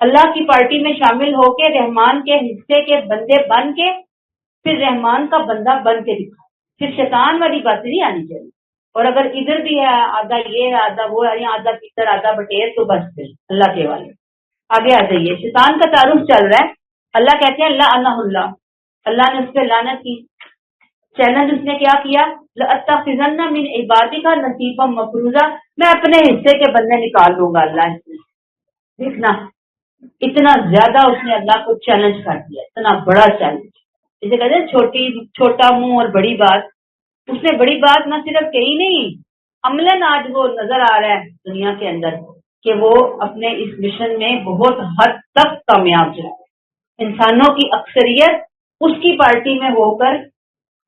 اللہ کی پارٹی میں شامل ہو کے رحمان کے حصے کے بندے بن کے پھر رحمان کا بندہ بن کے دکھا. پھر شیطان والی بات نہیں آنی چاہیے. اور اگر ادھر بھی ہے آدھا یہ ہے آدھا وہ ہے یا آدھا کدھر آدھا بٹیر تو بس پھر اللہ کے والے آگے آ جائیے. شیطان کا تعارف چل رہا ہے. اللہ کہتے ہیں اللہ اللہ نے اس پہ لعنت کی. چیلنج اس نے کیا کیا؟ لَأَتَّخِذَنَّ مِنْ عِبَادِكَ نَصِيبًا مَفْرُوضًا، میں اپنے حصے کے بندے نکال لوں گا. اللہ اس میں دیکھنا اتنا زیادہ اس نے اللہ کو چیلنج کر دیا، اتنا بڑا چیلنج. جسے کہتے ہیں چھوٹا منہ اور بڑی بات. اس نے بڑی بات نہ صرف کہی نہیں، عملاً آج وہ نظر آ رہا ہے دنیا کے اندر کہ وہ اپنے اس مشن میں بہت حد تک کامیاب ہے. انسانوں کی اکثریت اس کی پارٹی میں ہو کر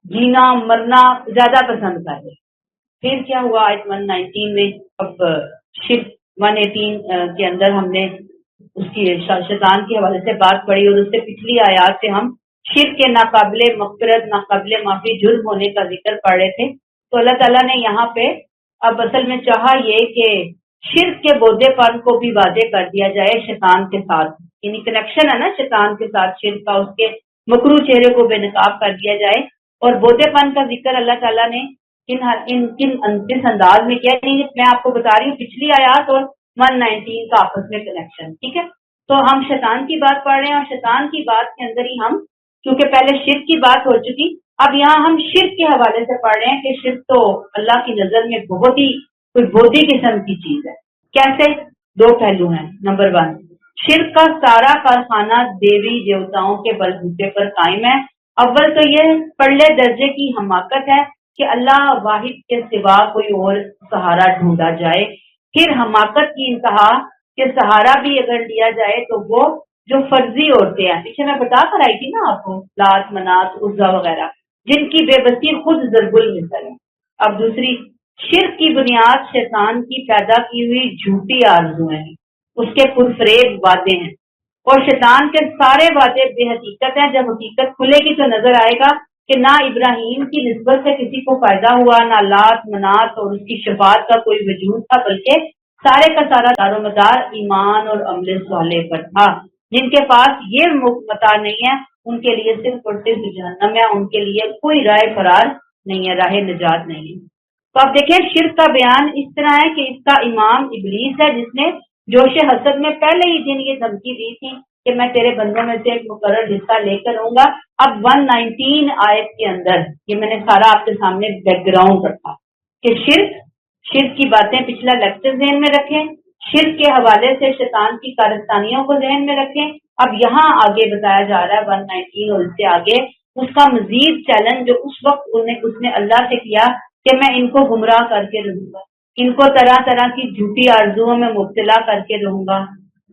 جینا مرنا زیادہ پسند کر رہے. پھر کیا ہوا؟ آیت 119 میں اب شرک 118 کے اندر ہم نے اس کی شیطان کے حوالے سے بات پڑھی اور اس سے پچھلی آیات سے ہم شرک کے ناقابل مغفرت ناقابل معافی جرم ہونے کا ذکر پڑھ رہے تھے. تو اللہ تعالیٰ نے یہاں پہ اب اصل میں چاہا یہ کہ شرک کے بودے پن کو بھی واضح کر دیا جائے شیطان کے ساتھ. یعنی کنیکشن ہے نا شیطان کے ساتھ شرک کا، اس کے مکرو چہرے کو بے نقاب کر دیا جائے. اور بودے پن کا ذکر اللہ تعالیٰ نے کس انداز میں کیا؟ میں آپ کو بتا رہی ہوں پچھلی آیات اور 119 کا آپس میں کنیکشن. ٹھیک ہے، تو ہم شیطان کی بات پڑھ رہے ہیں اور شیطان کی بات کے اندر ہی ہم کیونکہ پہلے شرک کی بات ہو چکی، اب یہاں ہم شرک کے حوالے سے پڑھ رہے ہیں کہ شرک تو اللہ کی نظر میں بہت ہی کوئی بودھی قسم کی چیز ہے. کیسے؟ دو پہلو ہیں. نمبر 1، شرک کا سارا کارخانہ دیوی دیوتاؤں کے بلبوتے پر قائم ہے. اول تو یہ پرلے درجے کی حماقت ہے کہ اللہ واحد کے سوا کوئی اور سہارا ڈھونڈا جائے. پھر حماقت کی انتہا کہ سہارا بھی اگر لیا جائے تو وہ جو فرضی عورتیں ہیں، پیچھے میں بتا کر آئی تھی نا آپ کو، لات منات عزا وغیرہ، جن کی بے بسی خود ضرب المثل ہے. اب دوسری، شرک کی بنیاد شیطان کی پیدا کی ہوئی جھوٹی آرزویں ہیں، اس کے پرفریب وعدے ہیں. اور شیطان کے سارے وعدے بے حقیقت ہیں. جب حقیقت کھلے گی تو نظر آئے گا کہ نہ ابراہیم کی نسبت سے کسی کو فائدہ ہوا، نہ لات منات اور اس کی شفاعت کا کوئی وجود تھا، بلکہ سارے کا سارا دار و مدار ایمان اور عمل صالح پر تھا. جن کے پاس یہ متاع نہیں ہے ان کے لیے صرف اور صرف جہنم ہے، ان کے لیے کوئی راہ فرار نہیں ہے، راہ نجات نہیں ہے. تو آپ دیکھیں شرک کا بیان اس طرح ہے کہ اس کا امام ابلیس ہے، جس نے جوش حسد میں پہلے ہی دن یہ دھمکی دی تھی کہ میں تیرے بندوں میں سے ایک مقرر حصہ لے کر آؤں گا. اب 119 آیت کے اندر یہ میں نے سارا آپ کے سامنے بیک گراؤنڈ رکھا کہ شرک کی باتیں پچھلا لیکچر ذہن میں رکھیں، شرک کے حوالے سے شیطان کی کارستانیوں کو ذہن میں رکھیں. اب یہاں آگے بتایا جا رہا ہے 119 اور اس سے آگے اس کا مزید چیلنج جو اس وقت اس نے اللہ سے کیا کہ میں ان کو گمراہ کر کے رہوں گا، ان کو طرح طرح کی جھوٹی آرزوؤں میں مبتلا کر کے رہوں گا،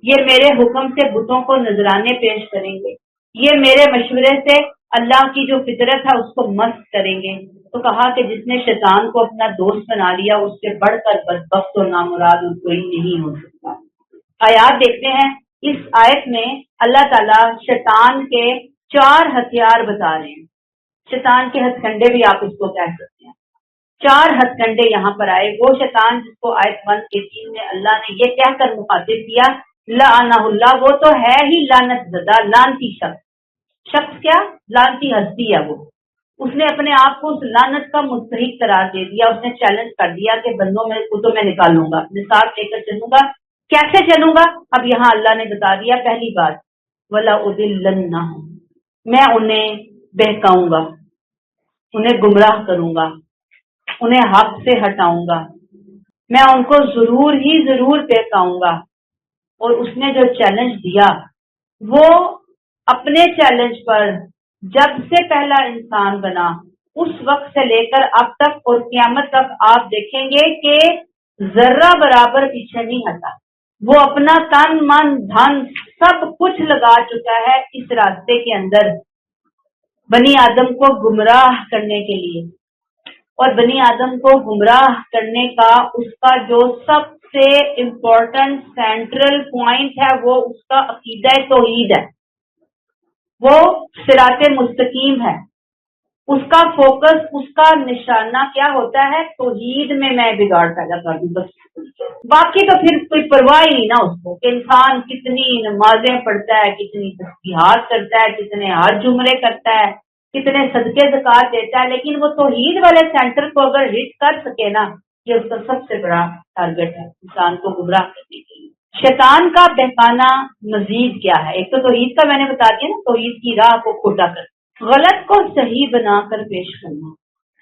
یہ میرے حکم سے بتوں کو نذرانے پیش کریں گے، یہ میرے مشورے سے اللہ کی جو فطرت ہے اس کو مست کریں گے. تو کہا کہ جس نے شیطان کو اپنا دوست بنا لیا اس سے بڑھ کر بدبخت اور نامراد کوئی نہیں ہو سکتا. آیات دیکھتے ہیں. اس آیت میں اللہ تعالیٰ شیطان کے 4 ہتھیار بتا رہے ہیں. شیطان کے ہتھ کنڈے بھی آپ اس کو کہہ سکتے ہیں. 4 ہتھ کنڈے یہاں پر آئے. وہ شیطان جس کو آیت 118 میں اللہ نے یہ کہہ کر مخاطب کیا لعنہ اللہ، وہ تو ہے ہی لعنت زدہ، لعنتی شخص کیا؟ لعنتی ہستی ہے وہ. اس نے اپنے آپ کو اس لعنت کا مستحق قرار دے دیا. اس نے چیلنج کر دیا کہ بندوں میں کو تو میں نکالوں گا، مثال لے کر چلوں گا. کیسے چلوں گا؟ اب یہاں اللہ نے بتا دیا. پہلی بات وَلَأُضِلَّنَّهُمْ، میں انہیں بہکاؤں گا، انہیں گمراہ کروں گا، انہیں حق سے ہٹاؤں گا، میں ان کو ضرور ہی ضرور بہکاؤں گا. اور اس نے جو چیلنج دیا وہ اپنے چیلنج پر جب سے پہلا انسان بنا اس وقت سے لے کر اب تک اور قیامت تک آپ دیکھیں گے کہ ذرہ برابر پیچھے نہیں ہٹا. وہ اپنا تن من دھن سب کچھ لگا چکا ہے اس راستے کے اندر بنی آدم کو گمراہ کرنے کے لیے. اور بنی آدم کو گمراہ کرنے کا اس کا جو سب سے امپورٹنٹ سینٹرل پوائنٹ ہے وہ اس کا عقیدہ توحید ہے، وہ صراط مستقیم ہے. اس کا فوکس، اس کا نشانہ کیا ہوتا ہے؟ توحید میں بگاڑ پیدا کر دوں بس، باقی تو پھر کوئی پرواہ ہی نہیں نا اس کو کہ انسان کتنی نمازیں پڑھتا ہے، کتنی تسبیحات کرتا ہے، کتنے ہر جمرے کرتا ہے، کتنے صدقے زکات دیتا ہے، لیکن وہ توحید والے سینٹر کو اگر ہٹ کر سکے نا، یہ اس کا سب سے بڑا ٹارگٹ ہے انسان کو گمراہ کرنے کے لیے۔ شیطان کا بہکانا مزید کیا ہے؟ ایک تو توحید کا میں نے بتا دیا نا، توحید کی راہ کو کھوٹا کر، غلط کو صحیح بنا کر پیش کرنا،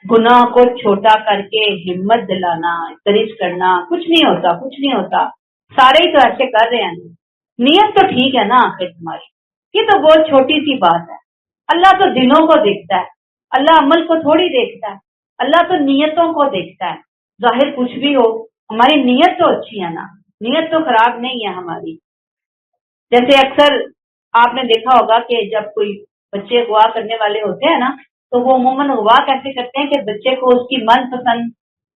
گناہ کو چھوٹا کر کے ہمت دلانا، انکریج کرنا، کچھ نہیں ہوتا، کچھ نہیں ہوتا، سارے ہی تو ایسے کر رہے ہیں، نیت تو ٹھیک ہے نا آخر تمہاری، یہ تو بہت چھوٹی سی بات ہے۔ اللہ تو دلوں کو دیکھتا ہے، اللہ عمل کو تھوڑی دیکھتا ہے، اللہ تو نیتوں کو دیکھتا ہے، ظاہر کچھ بھی ہو، ہماری نیت تو اچھی ہے نا، نیت تو خراب نہیں ہے ہماری۔ جیسے اکثر آپ نے دیکھا ہوگا کہ جب کوئی بچے اغوا کرنے والے ہوتے ہیں نا، تو وہ عموماً اغوا کیسے کرتے ہیں کہ بچے کو اس کی من پسند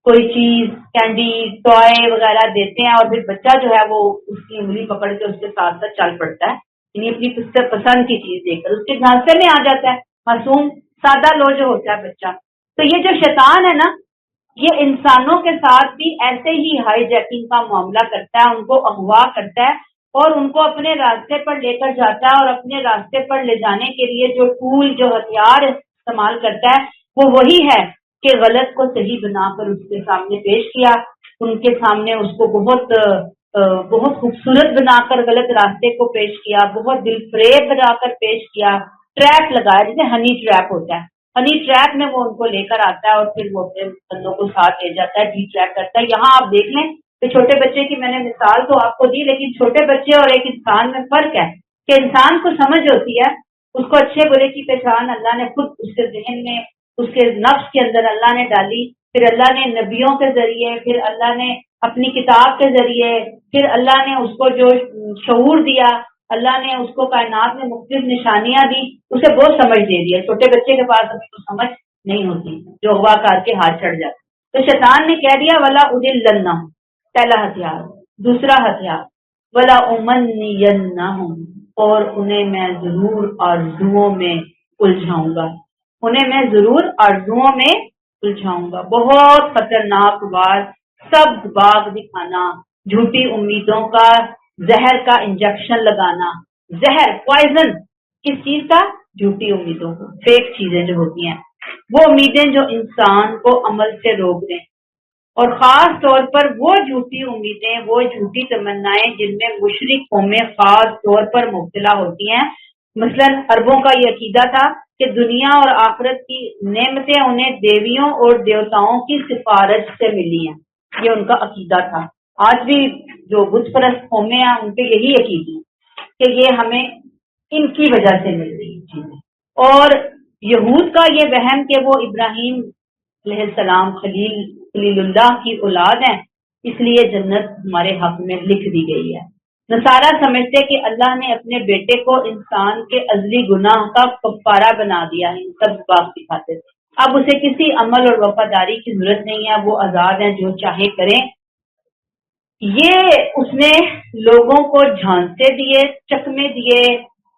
کوئی چیز، کینڈی، ٹوائے وغیرہ دیتے ہیں، اور پھر بچہ جو ہے وہ اس کی انگلی پکڑ کے اس کے ساتھ ساتھ چل پڑتا ہے، یعنی اپنی پسند کی چیز دیکھ کر اس کے جھانسے میں آ جاتا ہے، معصوم سادہ لو جو ہوتا ہے بچہ۔ تو یہ جو شیطان ہے نا، یہ انسانوں کے ساتھ بھی ایسے ہی ہائی جیکنگ کا معاملہ کرتا ہے، ان کو اغوا کرتا ہے اور ان کو اپنے راستے پر لے کر جاتا ہے، اور اپنے راستے پر لے جانے کے لیے جو ٹول، جو ہتھیار استعمال کرتا ہے وہ وہی ہے کہ غلط کو صحیح بنا کر اس کے سامنے پیش کیا، ان کے سامنے اس کو بہت خوبصورت بنا کر غلط راستے کو پیش کیا، بہت دل فریب بنا کر پیش کیا، ٹریپ لگایا، جیسے ہنی ٹریپ ہوتا ہے، ہنی ٹریپ میں وہ ان کو لے کر آتا ہے اور پھر وہ اپنے بندوں کو ساتھ لے جاتا ہے، ڈی ٹریپ کرتا ہے۔ یہاں آپ دیکھ لیں کہ چھوٹے بچے کی میں نے مثال تو آپ کو دی، لیکن چھوٹے بچے اور ایک انسان میں فرق ہے کہ انسان کو سمجھ ہوتی ہے، اس کو اچھے برے کی پہچان اللہ نے خود اس کے ذہن میں، اس کے نفس کے اندر اللہ نے ڈالی، پھر اللہ نے نبیوں کے ذریعے، پھر اللہ نے اپنی کتاب کے ذریعے، پھر اللہ نے اس کو جو شعور دیا، اللہ نے اس کو کائنات میں مختلف نشانیاں دی، اسے بہت سمجھ دے دیا۔ چھوٹے بچے کے پاس ابھی تو سمجھ نہیں ہوتی، جو اغوا کر کے ہاتھ چڑھ جاتا۔ تو شیطان نے کہہ دیا ولا اضلنہم، پہلا ہتھیار۔ دوسرا ہتھیار ولا امنینہم، اور انہیں میں ضرور آرزوؤں میں الجھاؤں گا، انہیں میں ضرور آرزوؤں میں الجھاؤں گا۔ بہت خطرناک بات، سب باغ دکھانا، جھوٹی امیدوں کا، زہر کا انجیکشن لگانا، زہر پوائزن کس چیز کا؟ جھوٹی امیدوں کو، فیک چیزیں جو ہوتی ہیں، وہ امیدیں جو انسان کو عمل سے روک دیں، اور خاص طور پر وہ جھوٹی امیدیں، وہ جھوٹی تمنائیں جن میں مشرک قومیں خاص طور پر مبتلا ہوتی ہیں۔ مثلا عربوں کا یہ عقیدہ تھا کہ دنیا اور آخرت کی نعمتیں انہیں دیویوں اور دیوتاؤں کی سفارش سے ملی ہیں، یہ ان کا عقیدہ تھا۔ آج بھی جو بت پرست قومیں ہیں ان پہ یہی عقیدہ ہے کہ یہ ہمیں ان کی وجہ سے مل رہی چیزیں۔ اور یہود کا یہ وہم کہ وہ ابراہیم علیہ السلام خلیل اللہ کی اولاد ہیں، اس لیے جنت ہمارے حق میں لکھ دی گئی ہے۔ نصارہ سمجھتے کہ اللہ نے اپنے بیٹے کو انسان کے ازلی گناہ کا کفارہ بنا دیا ہے، سب بات دکھاتے تھے۔ اب اسے کسی عمل اور وفاداری کی ضرورت نہیں ہے، وہ آزاد ہیں، جو چاہے کریں۔ یہ اس نے لوگوں کو جھانسے دیے، چکمے دیے،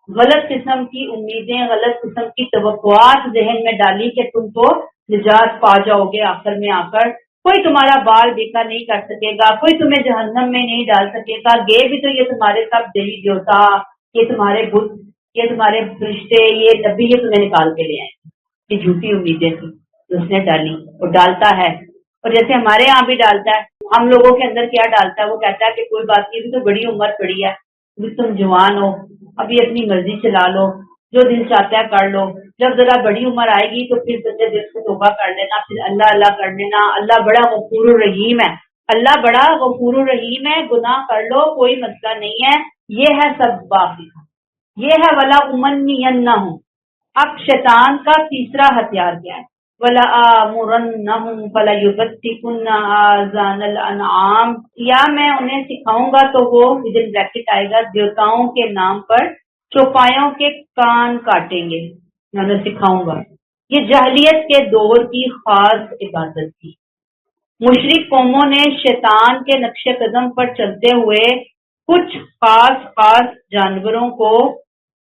غلط قسم کی امیدیں، غلط قسم کی توقعات ذہن میں ڈالی کہ تم تو نجات پا جاؤ گے آخر میں آ کر، کوئی تمہارا بال بیکا نہیں کر سکے گا، کوئی تمہیں جہنم میں نہیں ڈال سکے گا، گے بھی تو یہ تمہارے سب دیوی دیوتا، یہ تمہارے بت، یہ تمہارے فرشتے، یہ تب بھی یہ تمہیں نکال کے لے آئے۔ یہ جھوٹی امیدیں تھیں اس نے ڈالی اور ڈالتا ہے، اور جیسے ہمارے یہاں بھی ڈالتا ہے، ہم لوگوں کے اندر کیا ڈالتا ہے؟ وہ کہتا ہے کہ کوئی بات نہیں، ابھی تو بڑی عمر پڑی ہے، ابھی تم جوان ہو، ابھی اپنی مرضی چلا لو، جو دل چاہتا ہے کر لو، جب ذرا بڑی عمر آئے گی تو پھر سچے دل سے توبہ کر لینا، پھر اللہ اللہ کر لینا، اللہ بڑا غفور الرحیم ہے، اللہ بڑا غفور الرحیم ہے، گناہ کر لو کوئی مسئلہ نہیں ہے۔ یہ ہے سب باقی، یہ ہے ولا امنینہم۔ اب شیطان کا تیسرا ہتھیار کیا ہے؟ ولا آمرنہم فلیبتکن آذان الانعام، یا میں انہیں سکھاؤں گا تو وہ ودن بریکٹ آئے گا دیوتاؤں کے نام پر چوپایوں کے کان کاٹیں گے، میں انہیں سکھاؤں گا۔ یہ جاہلیت کے دور کی خاص عبادت تھی۔ مشرک قوموں نے شیطان کے نقش قدم پر چلتے ہوئے کچھ خاص جانوروں کو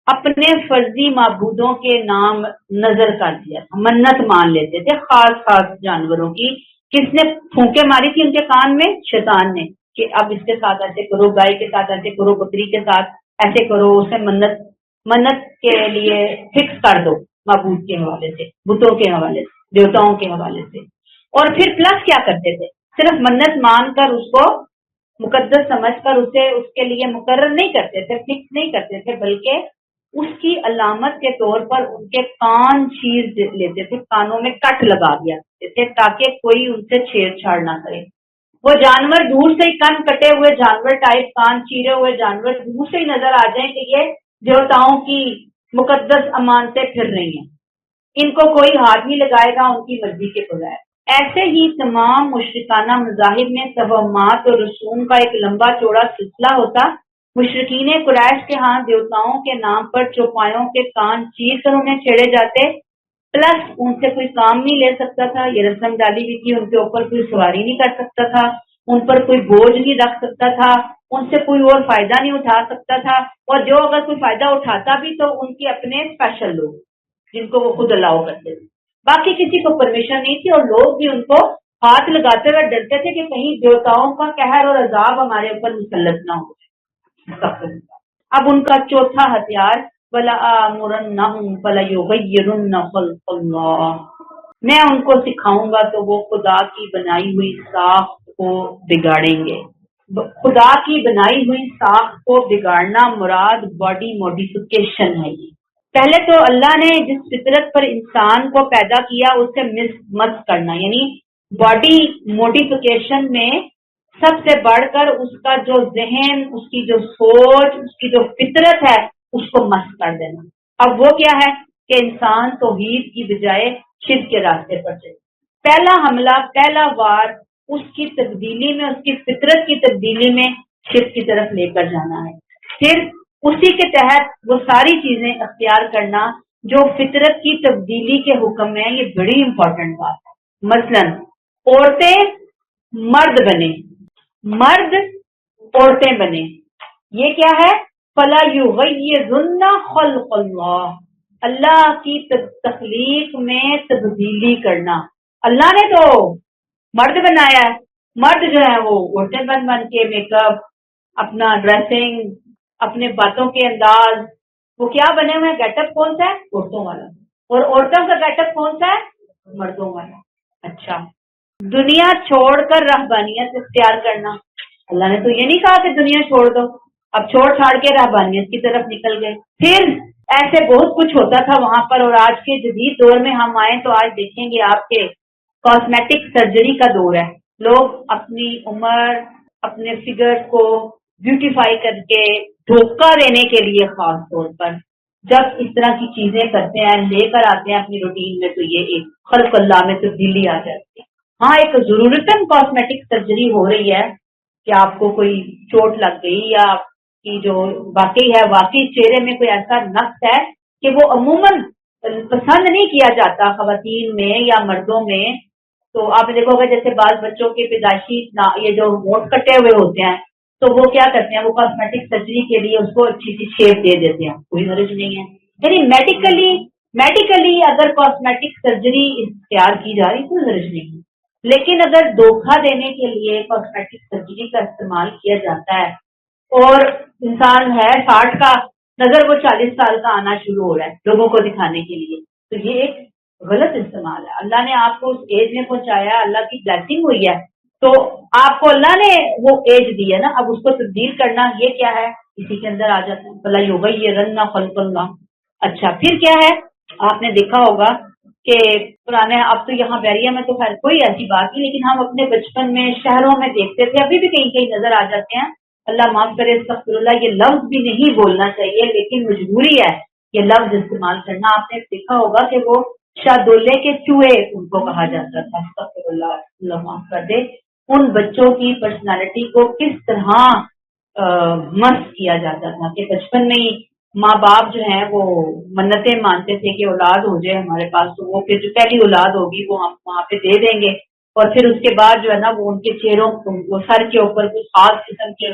اپنے فرضی معبودوں کے نام نظر کر دیا تھا، منت مان لیتے تھے خاص خاص جانوروں کی. کس نے پھونکے ماری تھی ان کے کان میں؟ شیطان نے، کہ اب اس کے ساتھ ایسے کرو، گائے کے ساتھ ایسے کرو، بکری کے ساتھ ایسے کرو، اسے منت کے لیے فکس کر دو معبود کے حوالے سے، بتوں کے حوالے سے، دیوتاؤں کے حوالے سے. اور پھر پلس کیا کرتے تھے؟ صرف منت مان کر اس کو مقدس سمجھ کر اسے اس کے لیے مقرر نہیں کرتے تھے، فکس نہیں کرتے تھے، بلکہ اس کی علامت کے طور پر ان کے کان چیر لیتے تھے، کانوں میں کٹ لگا دیا کرتے تھے تاکہ کوئی ان سے چھیڑ چھاڑ نہ کرے. وہ جانور دور سے ہی، کن کٹے ہوئے جانور ٹائپ، کان چیرے ہوئے جانور دور سے ہی نظر آ جائیں کہ یہ دیوتاؤں کی مقدس امانتیں پھر رہی ہیں، ان کو کوئی ہاتھ نہیں لگائے گا ان کی مرضی کے بغیر. ایسے ہی تمام مشرکانہ مذاہب میں توہمات اور رسوم کا ایک لمبا چوڑا سلسلہ ہوتا. مشرکین قریش کے ہاں دیوتاؤں کے نام پر چوپایوں کے کان چیر کر انہیں چھیڑے جاتے، پلس ان سے کوئی کام نہیں لے سکتا تھا، یہ رسم ڈالی ہوئی تھی، ان کے اوپر کوئی سواری نہیں کر سکتا تھا، ان پر کوئی بوجھ نہیں رکھ سکتا تھا، ان سے کوئی اور فائدہ نہیں اٹھا سکتا تھا، اور جو اگر کوئی فائدہ اٹھاتا بھی تو ان کے اپنے اسپیشل لوگ جن کو وہ خود الاؤ کرتے تھے، باقی کسی کو پرمیشن نہیں تھی. اور لوگ بھی ان کو ہاتھ لگاتے ہوئے ڈرتے تھے کہ کہیں دیوتاؤں کا قہر اور عذاب ہمارے اوپر مسلط نہ ہو. اب ان کا چوتھا ہتھیار وَلَآمُرَنَّهُمْ فَلَيُغَيِّرُنَّ خَلْقَ اللَّهِ، میں ان کو سکھاؤں گا تو وہ خدا کی بنائی ہوئی ساخت کو بگاڑیں گے. خدا کی بنائی ہوئی ساخت کو بگاڑنا مراد باڈی موڈیفیکیشن ہے. یہ پہلے تو اللہ نے جس فطرت پر انسان کو پیدا کیا اسے مس کرنا، یعنی باڈی موڈیفیکیشن میں سب سے بڑھ کر اس کا جو ذہن، اس کی جو سوچ، اس کی جو فطرت ہے اس کو مست کر دینا. اب وہ کیا ہے کہ انسان توحید کی بجائے شرک کے راستے پر چلے. پہلا حملہ، پہلا وار اس کی تبدیلی میں، اس کی فطرت کی تبدیلی میں شرک کی طرف لے کر جانا ہے. پھر اسی کے تحت وہ ساری چیزیں اختیار کرنا جو فطرت کی تبدیلی کے حکم میں. یہ بڑی امپورٹنٹ بات ہے. مثلا عورتیں مرد بنے، مرد عورتیں بنے، یہ کیا ہے؟ فَلَا يُغَيِّرُنَّ خَلْقَ اللَّهِ، اللہ کی تخلیق میں تبدیلی کرنا. اللہ نے تو مرد بنایا ہے، مرد جو ہے وہ عورتیں بن بن کے میک اپ، اپنا ڈریسنگ، اپنے باتوں کے انداز، وہ کیا بنے ہوئے ہیں؟ گیٹ اپ کون سا ہے؟ عورتوں والا. اور عورتوں کا گیٹ اپ کون سا ہے؟ مردوں والا. اچھا، دنیا چھوڑ کر رہبانیت اختیار کرنا. اللہ نے تو یہ نہیں کہا کہ دنیا چھوڑ دو، اب چھوڑ چھاڑ کے رہبانیت کی طرف نکل گئے. پھر ایسے بہت کچھ ہوتا تھا وہاں پر. اور آج کے جدید دور میں ہم آئیں تو آج دیکھیں گے آپ کے کاسمیٹک سرجری کا دور ہے. لوگ اپنی عمر، اپنے فگر کو بیوٹیفائی کر کے دھوکہ دینے کے لیے خاص طور پر جب اس طرح کی چیزیں کرتے ہیں، لے کر آتے ہیں اپنی روٹین میں، تو یہ ایک خلق اللہ میں تبدیلی آ جاتی ہے. ہاں، ایک ضرورتاً کاسمیٹک سرجری ہو رہی ہے کہ آپ کو کوئی چوٹ لگ گئی یا آپ کی جو واقعی چہرے میں کوئی ایسا نقص ہے کہ وہ عموماً پسند نہیں کیا جاتا خواتین میں یا مردوں میں. تو آپ نے دیکھو گے جیسے بعض بچوں کے پیدائشی یہ جو ہونٹ کٹے ہوئے ہوتے ہیں تو وہ کیا کرتے ہیں، وہ کاسمیٹک سرجری کے لیے اس کو اچھی سی شیپ دے دیتے ہیں. کوئی غرض نہیں ہے. یعنی میڈیکلی اگر کاسمیٹک سرجری اختیار کی جا رہی کوئی غرض نہیں ہے. لیکن اگر دھوکہ دینے کے لیے کاسمیٹک سرجری کا استعمال کیا جاتا ہے اور انسان ہے 60 کا، نظر وہ 40 سال کا آنا شروع ہو رہا ہے لوگوں کو دکھانے کے لیے، تو یہ ایک غلط استعمال ہے. اللہ نے آپ کو اس ایج میں پہنچایا، اللہ کی بلیسنگ ہوئی ہے تو آپ کو اللہ نے وہ ایج دی ہے نا. اب اس کو تبدیل کرنا یہ کیا ہے؟ اسی کے اندر آ جاتا ہے. بھلا یغیرن خلق اللہ. اچھا، پھر کیا ہے؟ آپ نے دیکھا ہوگا کہ پرانے، اب تو یہاں بیریا میں تو خیر کوئی ایسی بات نہیں، لیکن ہم اپنے بچپن میں شہروں میں دیکھتے تھے، ابھی بھی کہیں کہیں نظر آ جاتے ہیں. اللہ معاف کرے، استغفر اللہ، یہ لفظ بھی نہیں بولنا چاہیے لیکن مجبوری ہے یہ لفظ استعمال کرنا. آپ نے دیکھا ہوگا کہ وہ شاہدولے کے چوہے ان کو کہا جاتا تھا. استغفر اللہ، اللہ معاف کر دے. ان بچوں کی پرسنالٹی کو کس طرح مست کیا جاتا تھا کہ بچپن میں ہی ماں باپ جو ہیں وہ منتیں مانتے تھے کہ اولاد ہو جائے ہمارے پاس، تو وہ پھر جو پہلی اولاد ہوگی وہ ہم وہاں پہ دے دیں گے، اور پھر اس کے بعد جو ہے نا وہ ان کے چہروں وہ سر کے اوپر کچھ خاص قسم کی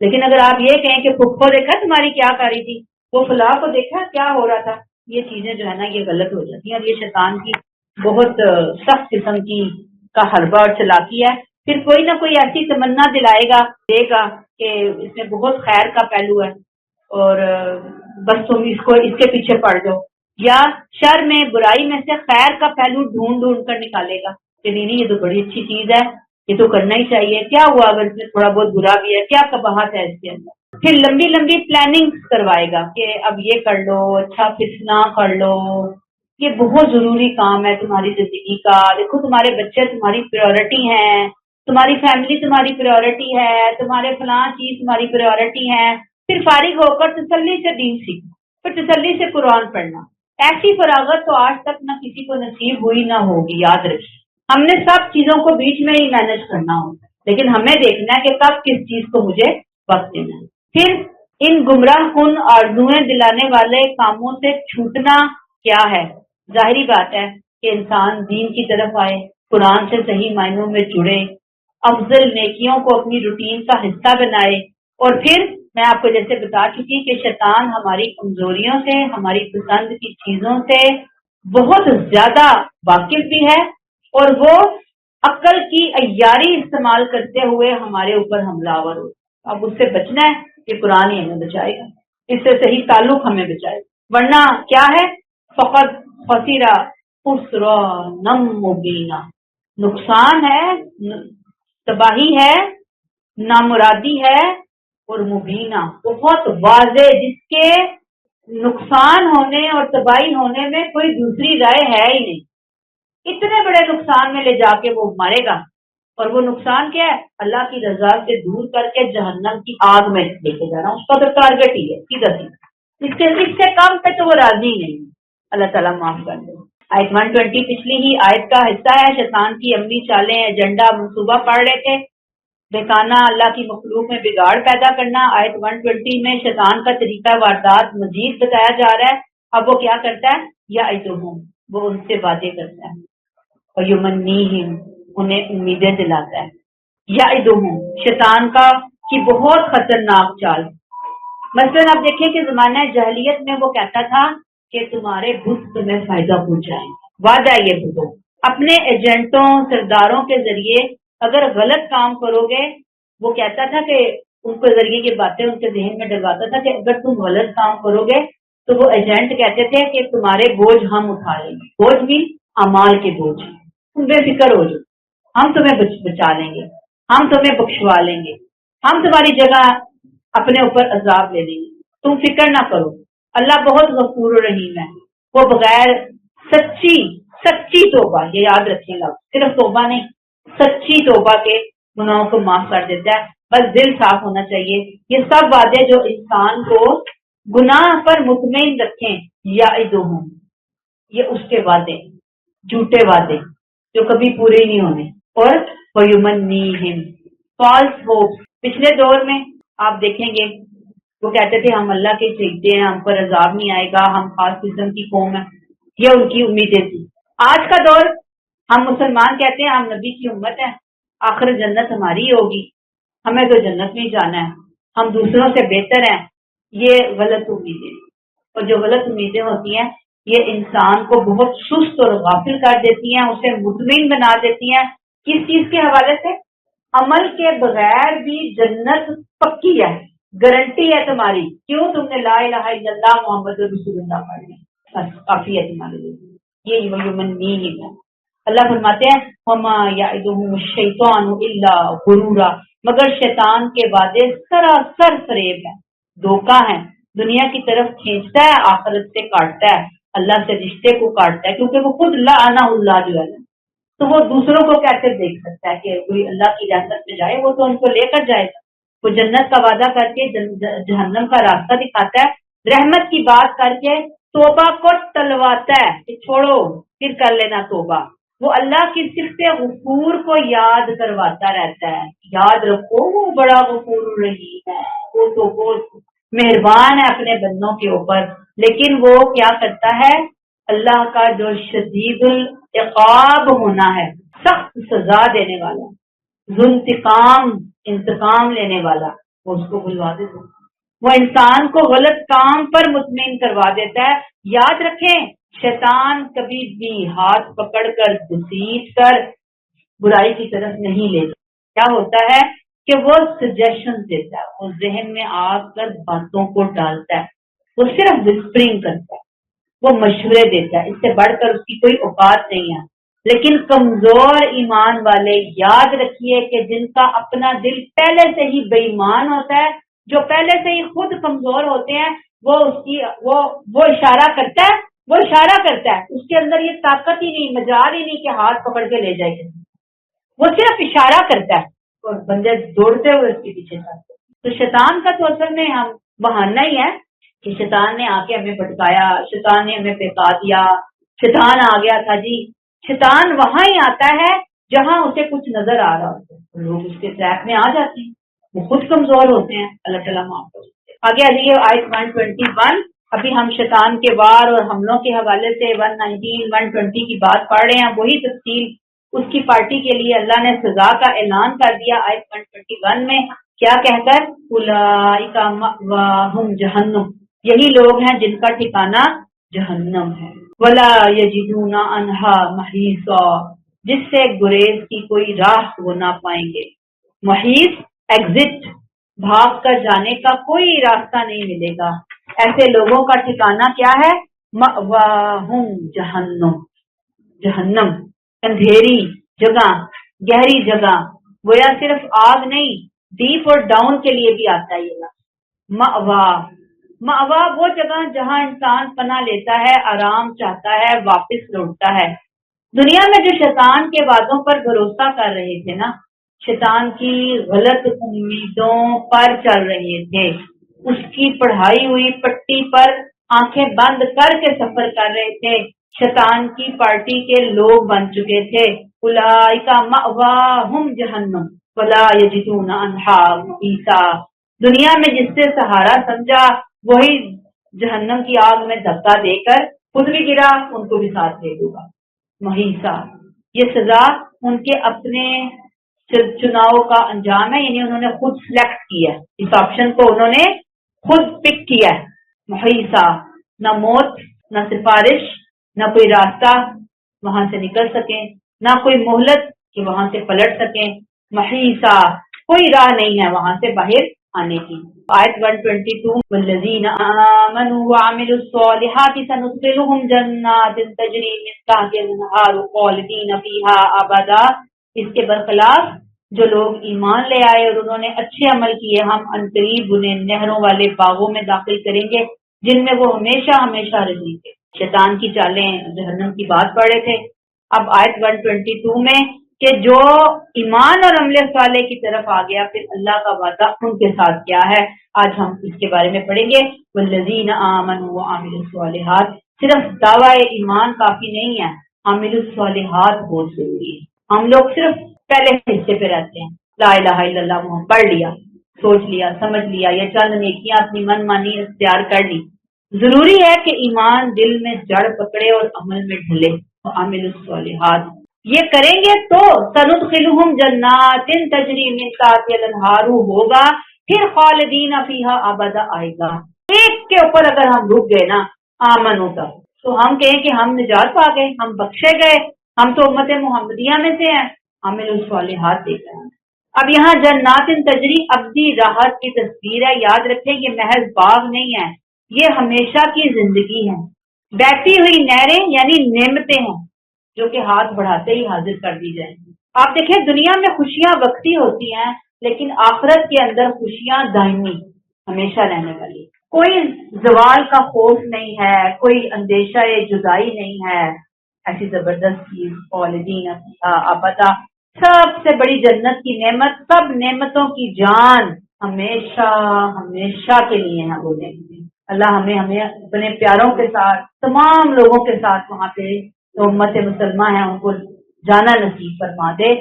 لیکن اگر آپ یہ کہیں کہ پھپھو دیکھا تمہاری کیا کر رہی تھی، وہ فلاں کو دیکھا کیا ہو رہا تھا، یہ چیزیں جو ہے نا یہ غلط ہو جاتی ہیں، اور یہ شیطان کی بہت سخت قسم کی کا حربہ اور چلاکی ہے۔ پھر کوئی نہ کوئی ایسی تمنا دلائے گا، دے گا کہ اس میں بہت خیر کا پہلو ہے اور بس تم اس کے پیچھے پڑ جاؤ، یا شر میں برائی میں سے خیر کا پہلو ڈھونڈ ڈھونڈ کر نکالے گا کہ نہیں یہ تو بڑی اچھی چیز ہے، یہ تو کرنا ہی چاہیے، کیا ہوا اگر اس میں تھوڑا بہت برا بھی ہے، کیا قباحت ہے اس کے اندر۔ پھر لمبی لمبی پلاننگ کروائے گا کہ اب یہ کر لو، اچھا فتنہ کر لو، یہ بہت ضروری کام ہے تمہاری زندگی کا، دیکھو تمہارے بچے تمہاری پریورٹی ہیں، تمہاری فیملی تمہاری پریورٹی ہے، تمہارے فلاں چیز تمہاری پریورٹی ہے۔ پھر فارغ ہو کر تسلی سے دین سیکھنا، پھر تسلی سے قرآن پڑھنا۔ ایسی فراغت تو آج تک نہ کسی کو نصیب ہوئی نہ ہوگی، یاد رکھیے۔ ہم نے سب چیزوں کو بیچ میں ہی مینج کرنا ہوتا ہے، لیکن ہمیں دیکھنا ہے کہ کب کس چیز کو مجھے وقت دینا ہے۔ پھر ان گمراہ کن آرزوئیں دلانے والے کاموں سے چھوٹنا کیا ہے؟ ظاہری بات ہے کہ انسان دین کی طرف آئے، قرآن سے صحیح معنوں میں جڑے، افضل نیکیوں کو اپنی روٹین کا حصہ بنائے، اور پھر میں آپ کو جیسے بتا چکی کہ شیطان ہماری کمزوریوں سے، ہماری پسند کی چیزوں سے بہت زیادہ واقف بھی ہے، اور وہ عقل کی عیاری استعمال کرتے ہوئے ہمارے اوپر حملہ آور ہو۔ اب اس سے بچنا ہے کہ قرآن ہی ہمیں بچائے گا، اس سے صحیح تعلق ہمیں بچائے گا، ورنہ کیا ہے؟ فقط خسیرہ خسرانم مبینہ، نقصان ہے، تباہی ہے، نامرادی ہے، اور مبینہ بہت واضح، جس کے نقصان ہونے اور تباہی ہونے میں کوئی دوسری رائے ہے ہی نہیں۔ اتنے بڑے نقصان میں لے جا کے وہ مارے گا، اور وہ نقصان کیا ہے؟ اللہ کی رضا سے دور کر کے جہنم کی آگ میں لے کے جانا، اس کا تو ٹارگیٹ ہی ہے سیدھا سیدھا، اس سے کم پہ تو وہ راضی ہی نہیں۔ اللہ تعالیٰ معاف کر دے۔ آیت 120 پچھلی ہی آیت کا حصہ ہے۔ شیطان کی عملی چالیں، ایجنڈا، منصوبہ پڑھ رہے تھے، بہکانا، اللہ کی مخلوق میں بگاڑ پیدا کرنا۔ آیت 120 میں شیطان کا طریقہ واردات مزید بتایا جا رہا ہے۔ اب وہ کیا کرتا ہے؟ یا وہ ان سے وعدے کرتا ہے، اور یمنیہم، انہیں امیدیں دلاتا ہے۔ یعدہم، شیطان کی بہت خطرناک چال۔ مثلاً آپ دیکھیں کہ زمانہ جاہلیت میں وہ کہتا تھا کہ تمہارے بت تمہیں فائدہ پہنچائیں، وعدہ یہ بتو، اپنے ایجنٹوں سرداروں کے ذریعے اگر غلط کام کرو گے، وہ کہتا تھا کہ ان کے ذریعے یہ باتیں ان کے ذہن میں ڈلواتا تھا کہ اگر تم غلط کام کرو گے تو وہ ایجنٹ کہتے تھے کہ تمہارے بوجھ ہم اٹھا لیں گے، بوجھ بھی اعمال کے بوجھ، تم بے فکر ہو جاؤ، ہم تمہیں بچا لیں گے، ہم تمہیں بخشوا لیں گے، ہم تمہاری جگہ اپنے اوپر عذاب لے لیں گے، تم فکر نہ کرو۔ اللہ بہت غفور و رحیم ہے، وہ بغیر سچی توبہ، یہ یاد رکھیں گا، صرف توبہ نہیں، سچی توبہ کے گناہوں کو معاف کر دیتا ہے، بس دل صاف ہونا چاہیے۔ یہ سب وعدے جو انسان کو گناہ پر مطمئن رکھیں، یعدہم، یہ اس کے وعدے، جھوٹے وعدے جو کبھی پورے نہیں ہونے، اور وَيُمَنِّيهِمْ، فالس ہوپ۔ پچھلے دور میں آپ دیکھیں گے وہ کہتے تھے ہم اللہ کے چہتے ہیں، ہم پر عذاب نہیں آئے گا، ہم خاص قسم کی قوم ہے، یہ ان کی امیدیں تھی۔ آج کا دور، ہم مسلمان کہتے ہیں ہم نبی کی امت ہیں، آخر جنت ہماری ہوگی، ہمیں تو جنت میں ہی جانا ہے، ہم دوسروں سے بہتر ہیں۔ یہ غلط امیدیں، اور جو غلط امیدیں ہوتی ہیں یہ انسان کو بہت سست اور غافل کر دیتی ہیں، اسے مطمئن بنا دیتی ہیں۔ کس چیز کے حوالے سے؟ عمل کے بغیر بھی جنت پکی ہے، گارنٹی ہے تمہاری، کیوں؟ تم نے لا الہ الا اللہ محمد رسول اللہ پڑھ لی، بس کافی ہے تمہارے لیے۔ یہ وَيُمَنِّيهِمْ ہے۔ اللہ فرماتے ہیں وَمَا يَعِدُهُمُ الشَّيْطَانُ إِلَّا غُرُورًا، مگر شیطان کے وعدے سراسر فریب ہے، دھوکہ ہے، دنیا کی طرف کھینچتا ہے، آخرت سے کاٹتا ہے، اللہ سے رشتے کو کاٹتا ہے، کیونکہ وہ خود لعنہ اللہ جو ہے، تو وہ دوسروں کو کیسے دیکھ سکتا ہے کہ کوئی اللہ کی جنت میں جائے؟ وہ تو ان کو لے کر جائے گا، وہ جنت کا وعدہ کر کے جہنم کا راستہ دکھاتا ہے، رحمت کی بات کر کے توبہ کو ٹلواتا ہے کہ چھوڑو پھر کر لینا توبہ، وہ اللہ کی صفت غفور کو یاد کرواتا رہتا ہے، یاد رکھو وہ بڑا غفور رحیم ہے، وہ تو بہت مہربان ہے اپنے بندوں کے اوپر، لیکن وہ کیا کرتا ہے؟ اللہ کا جو شدید العقاب ہونا ہے، سخت سزا دینے والا، ذو انتقام، انتقام لینے والا، وہ اس کو بلوا دیتا ہے، وہ انسان کو غلط کام پر مطمئن کروا دیتا ہے۔ یاد رکھیں شیطان کبھی بھی ہاتھ پکڑ کر گھسیٹ کر برائی کی طرف نہیں لے جاتا۔ کیا ہوتا ہے کہ وہ سجیشن دیتا ہے، وہ ذہن میں آ کر باتوں کو ڈالتا ہے، وہ صرف وسپرنگ کرتا ہے، وہ مشورے دیتا ہے، اس سے بڑھ کر اس کی کوئی اوقات نہیں ہے۔ لیکن کمزور ایمان والے یاد رکھیے کہ جن کا اپنا دل پہلے سے ہی بے ایمان ہوتا ہے، جو پہلے سے ہی خود کمزور ہوتے ہیں، وہ اشارہ کرتا ہے، وہ اشارہ کرتا ہے، اس کے اندر یہ طاقت ہی نہیں، مجال ہی نہیں کہ ہاتھ پکڑ کے لے جائے گا، وہ صرف اشارہ کرتا ہے اور بندے دوڑتے ہوئے اس کے پیچھے چلتے۔ تو شیطان کا تو اصل میں ہم بہانہ ہی ہے کہ شیطان نے آ کے ہمیں بھٹکایا، شیطان نے ہمیں بہکا دیا، شیطان آ گیا تھا جی۔ شیطان وہاں ہی آتا ہے جہاں اسے کچھ نظر آ رہا ہوتا ہے، لوگ اس کے ٹریک میں آ جاتے ہیں، وہ خود کمزور ہوتے ہیں، اللہ تعالیٰ معاف کرے۔ آگے آئیے آیت 121، ابھی ہم شیطان کے وار اور حملوں کے حوالے سے 119 120 کی بات پڑھ رہے ہیں، وہی تفصیل اس کی پارٹی کے لیے اللہ نے سزا کا اعلان کر دیا آیت 121 میں، کیا کہہ کر اولئک مأواہم جہنم، یہی لوگ ہیں جن کا ٹھکانہ جہنم ہے، ولا یجدون عنہا محیصا، جس سے گریز کی کوئی راہ وہ نہ پائیں گے۔ محیص ایگزٹ، بھاگ کر جانے کا کوئی راستہ نہیں ملے گا۔ ایسے لوگوں کا ٹھکانہ کیا ہے؟ مأواہم جہنم، جہنم اندھیری جگہ، گہری جگہ، گویا صرف آگ نہیں، ڈیپ اور ڈاؤن کے لیے بھی آتا ہے یہ لفظ مأوا۔ مأوا وہ جگہ جہاں انسان پناہ لیتا ہے، آرام چاہتا ہے، واپس لوٹتا ہے۔ دنیا میں جو شیطان کے وعدوں پر بھروسہ کر رہے تھے نا، شیطان کی غلط امیدوں پر چل رہے تھے، اس کی پڑھائی ہوئی پٹی پر آنکھیں بند کر کے سفر کر رہے تھے، شیطان کی پارٹی کے لوگ بن چکے تھے، اولئک مأواہم جہنم ولا یجدون عنہا محیصا، دنیا میں جس سے سہارا سمجھا وہی جہنم کی آگ میں دھکا دے کر خود بھی گرا، ان کو بھی ساتھ دے دوں گا۔ محیصا، یہ سزا ان کے اپنے چناؤ کا انجام ہے، یعنی انہوں نے خود سلیکٹ کیا ہے، اس آپشن کو انہوں نے خود پک کیا ہے۔ محیصا، نہ موت، نہ سفارش، نہ کوئی راستہ وہاں سے نکل سکیں، نہ کوئی مہلت کہ وہاں سے پلٹ سکیں۔ محیصا، کوئی راہ نہیں ہے وہاں سے باہر آنے کی۔ آیت 122، والذین آمنوا وعملوا الصالحات سندخلهم جنات تجری من تحتها الانہار خالدین فیہا ابدا، اس کے برخلاف جو لوگ ایمان لے آئے اور انہوں نے اچھے عمل کیے، ہم عنقریب انہیں نہروں والے باغوں میں داخل کریں گے جن میں وہ ہمیشہ ہمیشہ رہیں گے۔ شیطان کی چالیں جہنم کی بات پڑھ رہے تھے، اب آیت 122 میں کہ جو ایمان اور عمل صالح کی طرف آ گیا، پھر اللہ کا وعدہ ان کے ساتھ کیا ہے، آج ہم اس کے بارے میں پڑھیں گے۔ والذین آمنوا وعملوا الصالحات، صرف دعویٰ ایمان کافی نہیں ہے، عامل الصالحات بہت ضروری ہے۔ ہم لوگ صرف پہلے حصے پہ رہتے ہیں، لا الہ الا اللہ محمد پڑھ لیا، سوچ لیا، سمجھ لیا، یا چند نیکیاں اپنی من مانی اختیار کر لی۔ ضروری ہے کہ ایمان دل میں جڑ پکڑے اور عمل میں ڈھلے۔ عامل الصالحات یہ کریں گے تو سندخلہم جنات تجری من تحتها الانہار ہوگا، پھر خالدین فیہا ابدا آئے گا۔ ایک کے اوپر اگر ہم رک گئے نا آمنو کا، تو ہم کہیں کہ ہم نجات پا گئے، ہم بخشے گئے، ہم تو امت محمدیہ میں سے ہیں۔ عامل الصالحات دیکھ رہے ہیں۔ اب یہاں جنات تجری ابدی راحت کی تصویر ہے، یاد رکھیں یہ محض باغ نہیں ہے، یہ ہمیشہ کی زندگی ہے۔ بہتی ہوئی نہریں یعنی نعمتیں ہیں جو کہ ہاتھ بڑھاتے ہی حاضر کر دی جائیں گی۔ آپ دیکھیں دنیا میں خوشیاں وقتی ہوتی ہیں، لیکن آخرت کے اندر خوشیاں دائمی، ہمیشہ رہنے والی۔ کوئی زوال کا خوف نہیں ہے، کوئی اندیشہ جدائی نہیں ہے، ایسی زبردست چیز خالدین فیہا ابدا، سب سے بڑی جنت کی نعمت، سب نعمتوں کی جان، ہمیشہ ہمیشہ کے لیے ہے وہ نعمتیں۔ اللہ ہمیں اپنے پیاروں کے ساتھ، تمام لوگوں کے ساتھ وہاں پہ جو امت مسلمہ ہیں ان کو جانا نصیب فرما دے،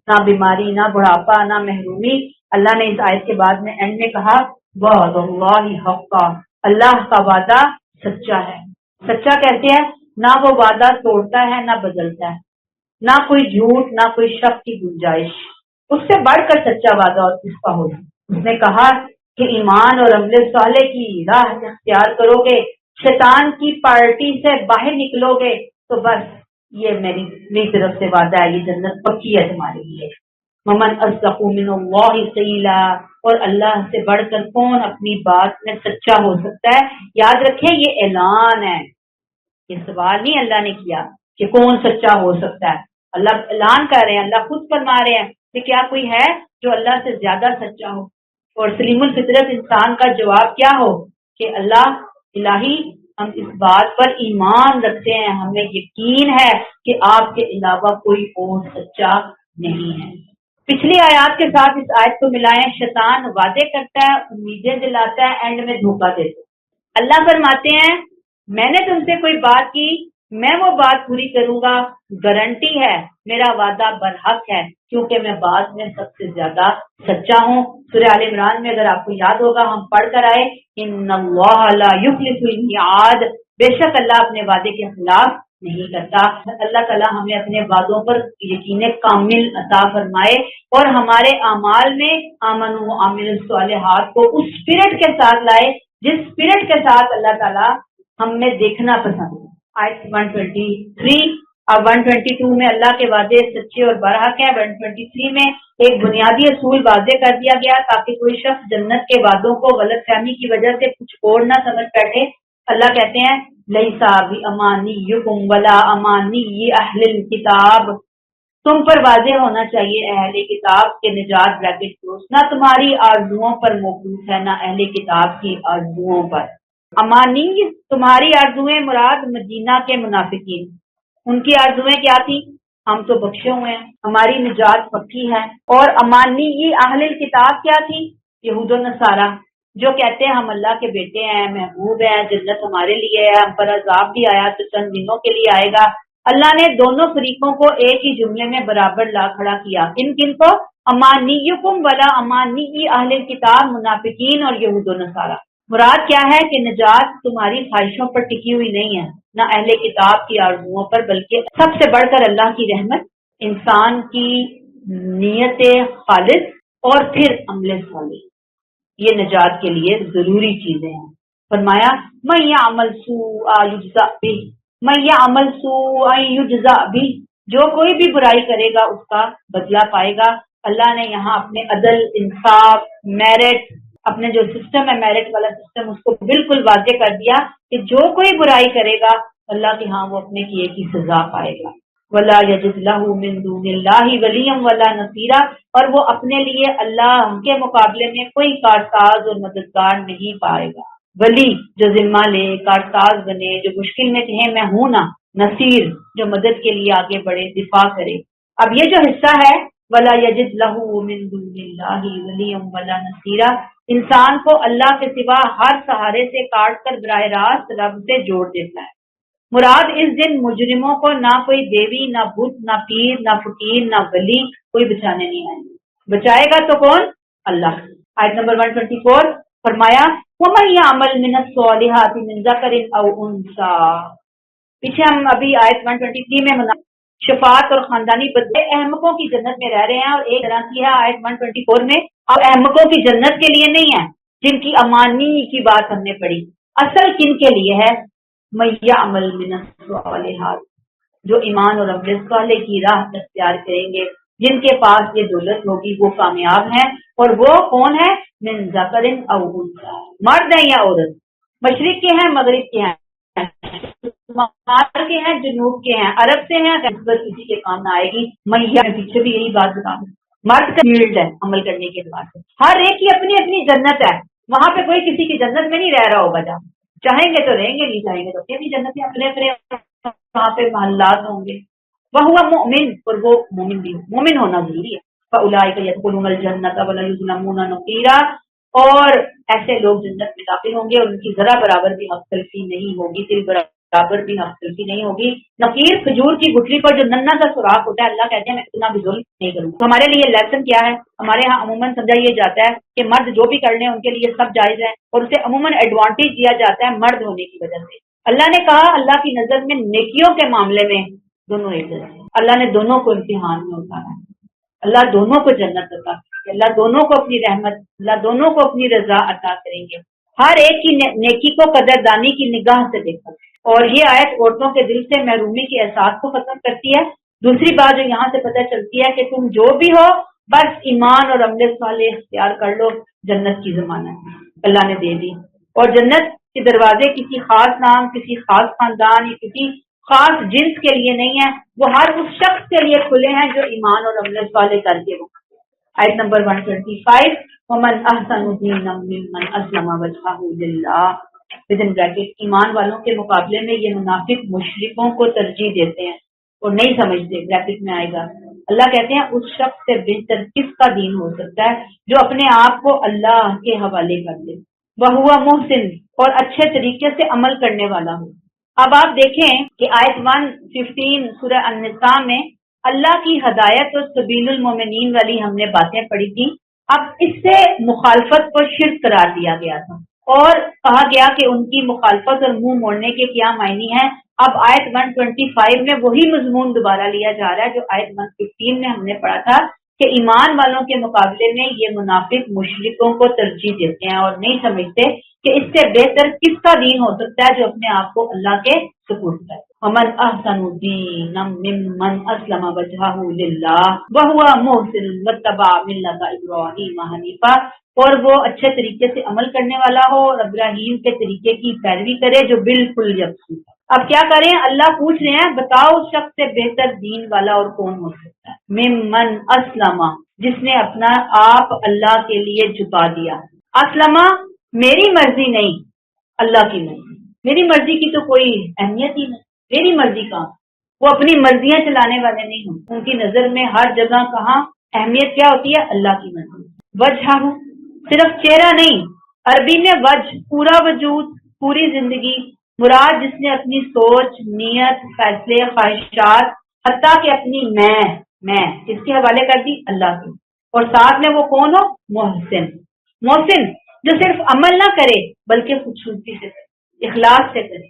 نہ بیماری، نہ بڑھاپا، نہ محرومی۔ اللہ نے اس آیت کے بعد میں اینڈ میں کہا وعد اللہ حقا، اللہ کا وعدہ سچا ہے۔ سچا کہتے ہیں نہ وہ وعدہ توڑتا ہے نہ بدلتا ہے، نہ کوئی جھوٹ، نہ کوئی شک کی گنجائش، اس سے بڑھ کر سچا وعدہ اس کا ہوگا۔ اس نے کہا کہ ایمان اور عمل صالح کی راہ اختیار کرو گے، شیطان کی پارٹی سے باہر نکلو گے، تو بس یہ میری طرف سے وعدہ ہے، یہ جنت پکی ہے تمہارے لیے۔ ومن اصدق من اللہ قیلا، اور اللہ سے بڑھ کر کون اپنی بات میں سچا ہو سکتا ہے۔ یاد رکھیں یہ اعلان ہے، یہ سوال نہیں اللہ نے کیا کہ کون سچا ہو سکتا ہے، اللہ اعلان کر رہے ہیں، اللہ خود فرما رہے ہیں کہ کیا کوئی ہے جو اللہ سے زیادہ سچا ہو؟ اور سلیم الفطرت انسان کا جواب کیا ہو کہ اللہ الہی ہم اس بات پر ایمان رکھتے ہیں، ہمیں یقین ہے کہ آپ کے علاوہ کوئی اور سچا نہیں ہے۔ پچھلی آیات کے ساتھ اس آیت کو ملائیں، شیطان وعدے کرتا ہے، امیدیں دلاتا ہے، اینڈ میں دھوکہ دیتا ہے۔ اللہ فرماتے ہیں میں نے تم سے کوئی بات کی، میں وہ بات پوری کروں گا، گارنٹی ہے میرا وعدہ برحق ہے، کیونکہ میں بات میں سب سے زیادہ سچا ہوں۔ سورہ آل عمران میں اگر آپ کو یاد ہوگا ہم پڑھ کر آئے، ان اللہ لا یخلف المیعاد، بے شک اللہ اپنے وعدے کے خلاف نہیں کرتا۔ اللہ تعالیٰ ہمیں اپنے وعدوں پر یقین کامل عطا فرمائے اور ہمارے اعمال میں آمن و عامل الصالحات کو اس اسپرٹ کے ساتھ لائے جس اسپرٹ کے ساتھ اللہ تعالیٰ ہم میں دیکھنا پسند ہے۔ آیت 123 اور 122 میں اللہ کے وعدے سچے اور برحق ہیں۔ 123 میں ایک بنیادی اصول واضح کر دیا گیا تاکہ کوئی شخص جنت کے وعدوں کو غلط فہمی کی وجہ سے کچھ اور نہ سمجھ بیٹھے۔ اللہ کہتے ہیں لیسا بامانیکم ولا امانی اہل الکتاب، تم پر واضح ہونا چاہیے اہل کتاب کے نجات بریکٹ کلوز، نہ تمہاری آرزوؤں پر موقوف ہے نہ اہل کتاب کی آرزوؤں پر۔ امانی تمہاری آرزویں مراد مدینہ کے منافقین، ان کی آرزویں کیا تھی؟ ہم تو بخشے ہوئے ہیں، ہماری نجات پکی ہے۔ اور امانی اہل کتاب کیا تھی؟ یہود و نصارہ، جو کہتے ہیں ہم اللہ کے بیٹے ہیں، محبوب ہیں، جنت ہمارے لیے ہے، ہم پر عذاب بھی آیا تو چند دنوں کے لیے آئے گا۔ اللہ نے دونوں فریقوں کو ایک ہی جملے میں برابر لا کھڑا کیا۔ کن کو؟ امانیکم ولا امانی اہل کتاب، منافقین اور یہود و نصارہ۔ مراد کیا ہے کہ نجات تمہاری خواہشوں پر ٹکی ہوئی نہیں ہے، نہ اہل کتاب کی آرزوؤں پر، بلکہ سب سے بڑھ کر اللہ کی رحمت، انسان کی نیت خالص اور پھر عمل صالح، یہ نجات کے لیے ضروری چیزیں ہیں۔ فرمایا من یعمل سوءا یجزا بہ، من یعمل سوءا یجزا بہ، جو کوئی بھی برائی کرے گا اس کا بدلہ پائے گا۔ اللہ نے یہاں اپنے عدل، انصاف، میرٹ، اپنے جو سسٹم ہے میرٹ والا سسٹم، اس کو بالکل واضح کر دیا کہ جو کوئی برائی کرے گا اللہ کے ہاں وہ اپنے کیے کی سزا پائے گا۔ وَلَا يَجِدْ لَهُ مِن دُونِ اللَّهِ وَلِيًّا وَلَا نَصِيرًا، اور وہ اپنے لیے اللہ کے مقابلے میں کوئی کارساز اور مددگار نہیں پائے گا۔ ولی جو ذمہ لے، کارساز بنے، جو مشکل میں کہے میں ہوں نا، نصیر جو مدد کے لیے آگے بڑھے، دفاع کرے۔ اب یہ جو حصہ ہے وَلَا يَجِدْ لَهُ مِن دُونِ اللَّهِ وَلِيًّا وَلَا نَصِيرًا، انسان کو اللہ کے سوا ہر سہارے سے کاٹ کر براہ راست رب سے جوڑ دیتا ہے۔ مراد اس دن مجرموں کو نہ کوئی دیوی، نہ بت، نہ پیر، نہ فقیر، نہ ولی کوئی بچانے نہیں آئے گے۔ بچائے گا تو کون؟ اللہ۔ آیت نمبر 124 فرمایا وَمَن يَعْمَلْ مِنَ الصَّالِحَاتِ مِن ذَكَرٍ أَوْ أُنثَىٰ، پیچھے ہم ابھی آیت 123 میں شفاعت اور خاندانی بدلے احمقوں کی جنت میں رہ رہے ہیں، اور ایک طرح کی ہے آیت 124 میں اب احمقوں کی جنت کے لیے نہیں ہے جن کی امانی کی بات ہم نے پڑھی، اصل کن کے لیے ہے؟ مَن یعمل من الصالحات، جو ایمان اور عمل صالح کی راہ اختیار کریں گے، جن کے پاس یہ دولت ہوگی وہ کامیاب ہیں۔ اور وہ کون ہے؟ من ذکر او انثیٰ، مرد ہیں یا عورت، مشرق کے ہیں، مغرب کے ہیں، شمال کے ہیں، جنوب کے ہیں، عرب سے ہیں، بس کسی کے کام نہ آئے گی۔ میں پیچھے بھی یہی بات بتا دوں، مرد کا فیلڈ ہے عمل کرنے کے بعد، ہر ایک کی اپنی اپنی جنت ہے، وہاں پہ کوئی کسی کی جنت میں نہیں رہ رہا ہوگا، جہاں چاہیں گے تو رہیں گے، نہیں چاہیں گے تو اپنی جنت میں اپنے اپنے وہاں پہ محلات ہوں گے۔ وَهُوَ مُؤْمِنٌ، اور وہ مومن بھی، مومن ہونا ضروری ہے۔ فَأُولَٰئِكَ يَدْخُلُونَ الْجَنَّةَ وَلَا يُظْلَمُونَ نَقِيرًا، اور ایسے لوگ جنت میں داخل ہوں گے، ان کی ذرا برابر بھی حق تلفی نہیں ہوگی، تل برابر بھی حق تلفی نہیں ہوگی۔ نقیر کھجور کی گٹھلی پر جو ننھا سا سوراخ ہوتا ہے، اللہ کہتے ہیں میں اتنا بھی ظلم نہیں کروں گا۔ ہمارے لیے لیسن کیا ہے؟ ہمارے ہاں عموماً سمجھا یہ جاتا ہے کہ مرد جو بھی کر لیں ان کے لیے سب جائز ہے، اور اسے عموماً ایڈوانٹیج دیا جاتا ہے مرد ہونے کی وجہ سے۔ اللہ نے کہا اللہ کی نظر میں نیکیوں کے معاملے میں دونوں ایک جیسے ہیں، اللہ نے دونوں کو امتحان میں اتارا ہے، اللہ دونوں کو جنت دیتا ہے۔ کہ اللہ دونوں کو اپنی رحمت، اللہ دونوں کو اپنی رضا عطا کریں گے. ہر ایک کی نیکی کو قدردانی کی نگاہ سے دیکھا. اور یہ آیت عورتوں کے دل سے محرومی کے احساس کو ختم کرتی ہے. دوسری بات جو یہاں سے پتہ چلتی ہے کہ تم جو بھی ہو بس ایمان اور عمل صالح اختیار کر لو، جنت کی ضمانت اللہ نے دے دی. اور جنت کے دروازے کسی خاص نام، کسی خاص خاندان یا کسی خاص جنس کے لیے نہیں ہے، وہ ہر اس شخص کے لیے کھلے ہیں جو ایمان اور عمل صالح کر کے وہ. آیت نمبر 125 ومن احسن دینا ممن اسلم وجهه لله بدن بریکٹ. ایمان والوں کے مقابلے میں یہ منافق مشرکوں کو ترجیح دیتے ہیں اور نہیں سمجھتے. بریکٹ میں آئے گا اللہ کہتے ہیں اس شخص سے بہتر کس کا دین ہو سکتا ہے جو اپنے آپ کو اللہ کے حوالے کر دے، وہ محسن اور اچھے طریقے سے عمل کرنے والا ہو. اب آپ دیکھیں کہ آیت 115 سورہ النساء میں اللہ کی ہدایت اور سبیل المومنین والی ہم نے باتیں پڑھی تھی. اب اس سے مخالفت کو شرک قرار دیا گیا تھا اور کہا گیا کہ ان کی مخالفت اور منہ موڑنے کے کیا معنی ہیں. اب آیت 125 میں وہی مضمون دوبارہ لیا جا رہا ہے جو آیت 115 میں ہم نے پڑھا تھا کہ ایمان والوں کے مقابلے میں یہ منافق مشرکوں کو ترجیح دیتے ہیں اور نہیں سمجھتے کہ اس سے بہتر کس کا دین ہو سکتا ہے جو اپنے آپ کو اللہ کے سپرد کرے. ومن احسن دینا ممن اسلم وجهه لله وهو محسن واتبع ملة ابراہیم حنیفا. اور وہ اچھے طریقے سے عمل کرنے والا ہو اور ابراہیم کے طریقے کی پیروی کرے جو بالکل یکسو. اب کیا کریں؟ اللہ پوچھ رہے ہیں بتاؤ اس شخص سے بہتر دین والا اور کون ہو سکتا ہے. ممن اسلم، جس نے اپنا آپ اللہ کے لیے جھکا دیا. اسلم میری مرضی نہیں، اللہ کی مرضی. میری مرضی کی تو کوئی اہمیت ہی نہیں. میری مرضی کہاں؟ وہ اپنی مرضیاں چلانے والے نہیں ہوں. ان کی نظر میں ہر جگہ کہاں اہمیت کیا ہوتی ہے؟ اللہ کی مرضی. وجہ صرف چہرہ نہیں، عربی میں وجہ پورا وجود، پوری زندگی مراد، جس نے اپنی سوچ، نیت، فیصلے، خواہشات، حتیٰ کہ اپنی میں کس کے حوالے کر دی؟ اللہ کی. اور ساتھ میں وہ کون ہو؟ محسن. محسن جو صرف عمل نہ کرے بلکہ خوبصورتی سے کرے، اخلاص سے کرے،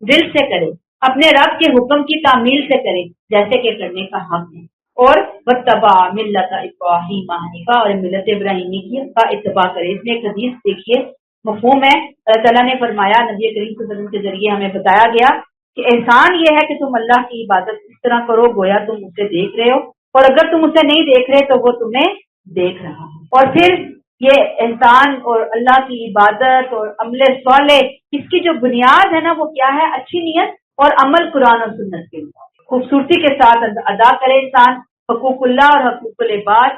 دل سے کرے، اپنے رب کے حکم کی تعمیل سے کرے جیسے کہ کرنے کا حق ہے. اور واتبع ملت ابراہیم حنیفا، اور ملت ابراہیمی کی کا اتباع کرے. اس میں ایک حدیث دیکھیے مفہوم ہے. اللہ تعالیٰ نے فرمایا، نبی کریم صلی اللہ علیہ وسلم کے ذریعے ہمیں بتایا گیا کہ احسان یہ ہے کہ تم اللہ کی عبادت اس طرح کرو گویا تم اسے دیکھ رہے ہو، اور اگر تم اسے نہیں دیکھ رہے تو وہ تمہیں دیکھ رہا ہے. اور پھر یہ احسان اور اللہ کی عبادت اور عمل صالح، اس کی جو بنیاد ہے نا وہ کیا ہے؟ اچھی نیت اور عمل قرآن اور سنت کے لیے خوبصورتی کے ساتھ ادا کرے انسان. حقوق اللہ اور حقوق العباد،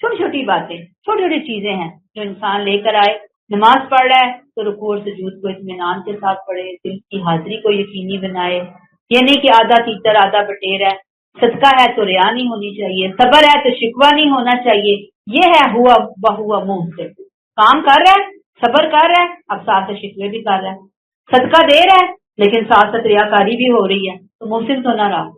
چھوٹی چھوٹی باتیں، چھوٹی چھوٹی چیزیں ہیں جو انسان لے کر آئے. نماز پڑھ رہا ہے تو رکوع اور سجود کو اطمینان کے ساتھ پڑھے، دل کی حاضری کو یقینی بنائے. یہ نہیں کہ آدھا تیتر آدھا بٹیر ہے. صدقہ ہے تو ریا نہیں ہونی چاہیے، صبر ہے تو شکوہ نہیں ہونا چاہیے. یہ ہے ہوا بہوا محسن. کام کر رہا ہے، صبر کر رہا ہے، اب ساتھ سے شکوے بھی کر رہا ہے. صدقہ دے رہا ہے لیکن ساتھ ساتھ ریاکاری بھی ہو رہی ہے، تو محسن تو نہ رہا.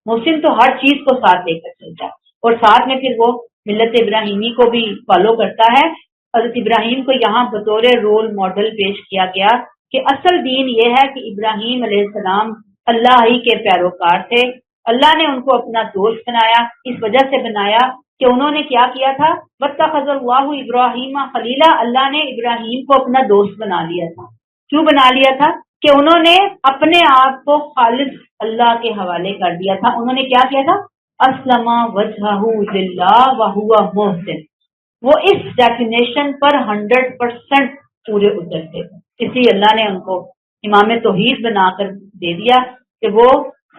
محسن تو ہر چیز کو ساتھ لے کر چلتا ہے اور ساتھ میں پھر وہ ملت ابراہیمی کو بھی فالو کرتا ہے. حضرت ابراہیم کو یہاں بطور رول ماڈل پیش کیا گیا کہ اصل دین یہ ہے کہ ابراہیم علیہ السلام اللہ ہی کے پیروکار تھے. اللہ نے ان کو اپنا دوست بنایا، اس وجہ سے بنایا کہ انہوں نے کیا کیا تھا؟ واتخذ اللہ ابراہیم خلیلا. اللہ نے ابراہیم کو اپنا دوست بنا لیا تھا. کیوں بنا لیا تھا؟ کہ انہوں نے اپنے آپ کو خالص اللہ کے حوالے کر دیا تھا. انہوں نے کیا کیا تھا؟ اسلم وجہہ للہ وہو محسن. وہ اس ڈیفینیشن پر 100% پورے اترتے تھے. اس لیے اللہ نے ان کو امام توحید بنا کر دے دیا کہ وہ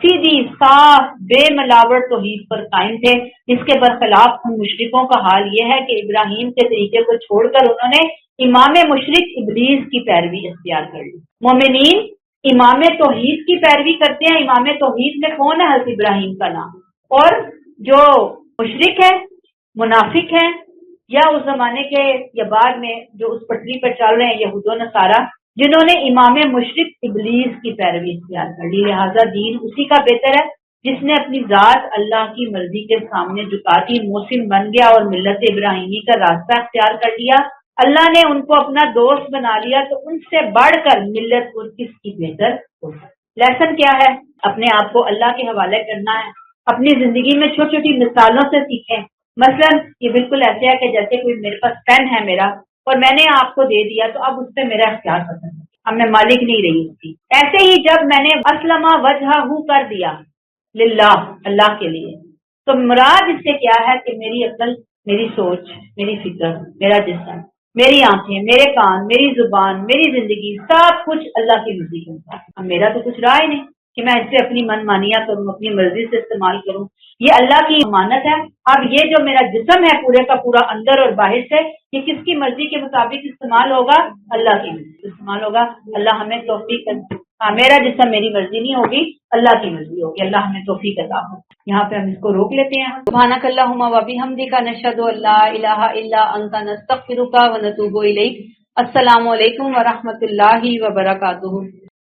سیدھی صاف بے ملاوٹ توحید پر قائم تھے. اس کے برخلاف ان مشرکوں کا حال یہ ہے کہ ابراہیم کے طریقے کو چھوڑ کر انہوں نے امام مشرک ابلیس کی پیروی اختیار کر لی. مومنین امام توحید کی پیروی کرتے ہیں. امام توحید میں کون ہے؟ حضرت ابراہیم کا نام. اور جو مشرک ہے، منافق ہیں، یا اس زمانے کے یا بعد میں جو اس پٹری پر چل رہے ہیں یہود و نصارہ، جنہوں نے امام مشرک ابلیس کی پیروی اختیار کر لی. لہٰذا دین اسی کا بہتر ہے جس نے اپنی ذات اللہ کی مرضی کے سامنے جھکا دی، محسن بن گیا اور ملت ابراہیمی کا راستہ اختیار کر لیا. اللہ نے ان کو اپنا دوست بنا لیا تو ان سے بڑھ کر ملت اور کس کی بہتر ہو. لیسن کیا ہے؟ اپنے آپ کو اللہ کے حوالے کرنا ہے. اپنی زندگی میں چھوٹی چھوٹی مثالوں سے سیکھیں مثلاً یہ بالکل ایسے ہے کہ جیسے کوئی میرے پاس پین ہے میرا اور میں نے آپ کو دے دیا تو اب اس پہ میرا اختیار ختم ہے، اب میں مالک نہیں رہی اس کی۔ ایسے ہی جب میں نے اسلم وجہہ کر دیا للہ، اللہ کے لیے، تو مراد اس سے کیا ہے کہ میری عقل، میری سوچ، میری فکر، میرا جسم، میری آنکھیں، میرے کان، میری زبان، میری زندگی، سب کچھ اللہ کی مرضی کے مطابق۔ اب میرا تو کچھ رہا ہی نہیں کہ میں اس سے اپنی من مانیاں کروں، اپنی مرضی سے استعمال کروں، یہ اللہ کی امانت ہے۔ اب یہ جو میرا جسم ہے پورے کا پورا اندر اور باہر سے، یہ کس کی مرضی کے مطابق استعمال ہوگا؟ اللہ کی مرضی سے استعمال ہوگا۔ اللہ ہمیں توفیق، ہاں میرا جسم میری مرضی نہیں ہوگی، اللہ کی مرضی ہوگی، اللہ ہمیں توفیق عطا ہو۔ یہاں پہ ہم اس کو روک لیتے ہیں۔ سبحانک اللہم و بحمدک، نشہد ان لا الہ الا انت، نستغفرک و نتوب الیک۔ السلام علیکم ورحمۃ اللہ وبرکاتہ۔